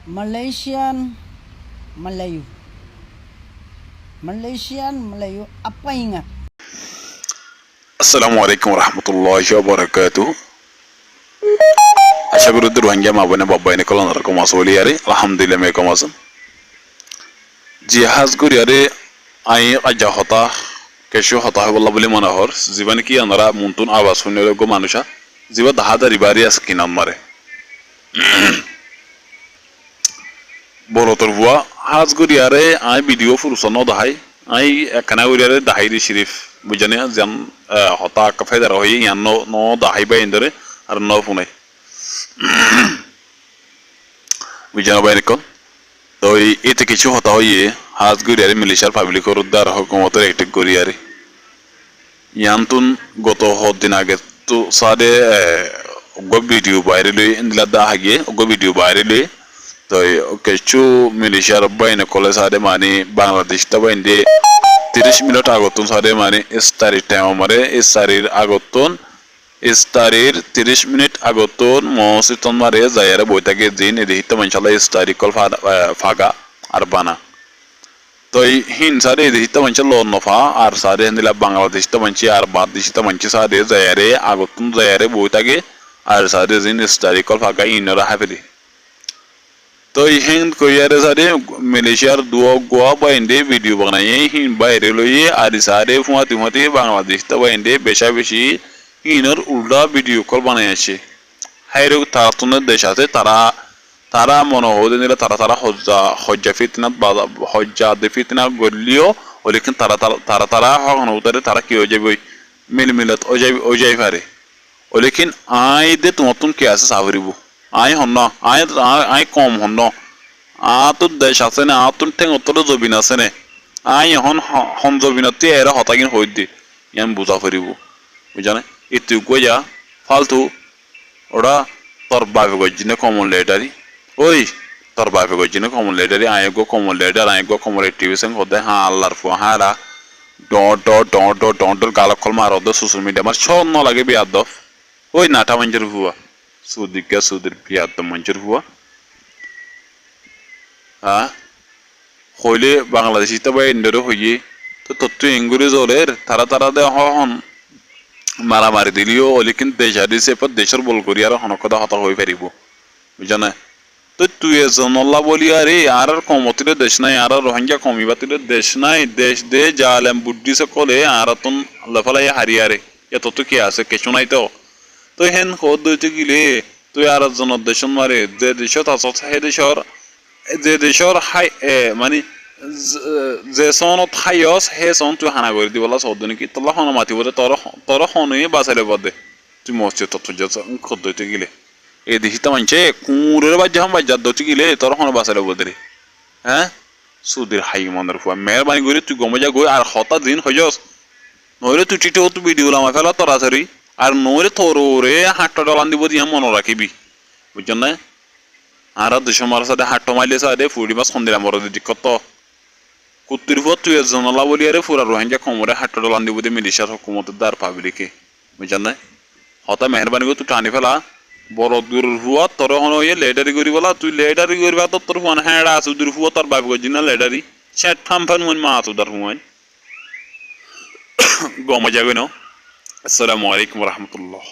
Malaysian Melayu. Malaysian Melayu, apa ingat? Assalamualaikum warahmatullahi wabarakatuh. আশা করি তো রোহিঙ্গা মা বোনে বাবা এনে কলন রকম আসলি আরে আলহামদুলিল্লাহ মে কম আছেন জিহাজ করি আরে আই আজা হতা কেশু হতা বলা বলে মনে হর জীবন কি আনারা মুন্তুন আওয়াজ শুনে গো মানুষা জীব দাহাদারি বাড়ি আছে কিনাম মারে বড় তোর বুয়া হাজ করি আরে আই ভিডিও ফুরুসন দাহাই আই একখানা করি আরে দাহাইরি শরীফ বুঝানে যেন হতা কাফাইদার হই ইয়ান ন দাহাই বাই ইন্দরে আর ন ফুনাই বুঝানো বাইরে কোন তো এতে কিছু হতা হইয়ে হাজ গড়িয়ারে মিলিশিয়ার পাবলিকের উদ্ধার হুকুমতের একটি গড়িয়ারে ইয়ান্তুন গত দিন আগে তো সাদে ভিডিও বাইরে লই ইন্দিলা দা হাগিয়ে ভিডিও বাইরে লই তো কিছু মিলিশিয়ার বাইনে কলে সাদে মানে বাংলাদেশ তা বাইন্দে 30 মিনিট আগতন সাদে মানে ইস্তারির টাইম আমারে ইস্তারির আগতন ইস্তারির 30 মিনিট আগতন মসজিদন মারে যায়ারে বইতাকে দিন এদিহিত মানশাল্লাহ ইস্তারি কল ফাগা আর বানা তো হিন সারে এদিহিত মানশাল্লাহ নফা আর সারে হিন্দিলা বাংলাদেশ তো মানছি আর বাংলাদেশ তো মানছি সারে যায়ারে আগতন যায়ারে বইতাকে আর সারে দিন ইস্তারি কল ফাগা ইনরা হাফেরি তো হিন কইয়ারে সারে মালয়েশিয়ার দুয়া গোয়া বাইন্দে ভিডিও বানাই হিন বাইরে লইয়ে আর সারে ফুয়াতি বাংলাদেশ তো বাইন্দে বেশা বেশি ইনর উল্টা ভিডিও কল বানাই আছে হাইরে তারা দেশ আছে তারা মনে হতে নিলে তারা হজ্জা ফিতনা গলিও লেকিন তারা হন উতারে তারা কি হয়ে যাবে মিলমিলত ও যাই পারে লেকিন আই দে তোমার কি আছে সাবরিব আই হন আই কম হন আতুর দেশ আছে না আতুন ঠেং উত্তর জবিন আছে না আই হন জবিনতে এরা হতাগিন হই দি ইয়ান বুঝা ফরিব বুঝানে itu goya faltu oda tor babe go jine common leader oi tor babe go jine common leader ay go common leader ay go common activation hode ha allah fo hara dot gala kol maro do social media mar chon no lage bi adof oi nata manjur huwa sudika sudir bi adom manjur huwa ha hole bangladeshi ta bay ndero hoye to tottu engure zoler tara de hon মারামারি দিলিও লেকিন দেশা দিছে পর দেশের বল করি আর হনকদা হতা হয়ে পারিব বুঝানা তো তুই জনল্লা বলি আরে আর কমতির দেশ নাই আর রোহিঙ্গা কমিবাতির দেশ নাই দেশ দে জালেম বুদ্ধি সকলে আর তন লফলাই হারিয়ারে এত তো কি আছে কিছু নাই তো তো হেন হদ দইতে গিলে তুই আর জন দেশ মারে যে দেশত আছে হে দেশর হাই মানে যে সনত হাইয়স হে সন তুই হানা করে দিবলা সদনে কি তোলা হন মাতি বলে তোর হনই বাসালে বদে তুই মসজিদ তো তুই যা খদ্দইতে গিলে এ দেখিতা মানছে কুরের বাজ্জা দইতে গিলে তোর হন বাসালে বদে রে হ্যাঁ সুদের হাই মনের ফুয়া মেহরবানি করে তুই গমে যা গই আর হতা দিন হইছস নইরে তুই টিটে তুই ভিডিও লামা ফেলা তরাছারি আর নইরে তোরে হাটটা ডলান দিব দিয়া মনে রাখিবি বুঝছেন না আর দেশের মার সাথে হাট্টো মাইলে সাথে ফুড়ি মাছ সন্দিরা মর দিকত কুত্তির পর তুই জনলা বলি আরে পুরা রোহিঙ্গা কমরে হাট্টা ডলান দিব দিয়ে মিলিশিয়ার হুকুমতের দ্বার পাবলিকে বুঝছেন না হতা মেহরবানি করে তুই টানি ফেলা বড় দূর হুয়া তোর হন ইয়ে লেডারি করি বলা তুই লেডারি করবা তো তোর ফোন হ্যাঁ আসু দূর হুয়া তোর বাপ গজি না লেডারি সেট থাম ফান মন মা আসু দার হুয়াই গমা যাবে না আসসালামু আলাইকুম রহমতুল্লাহ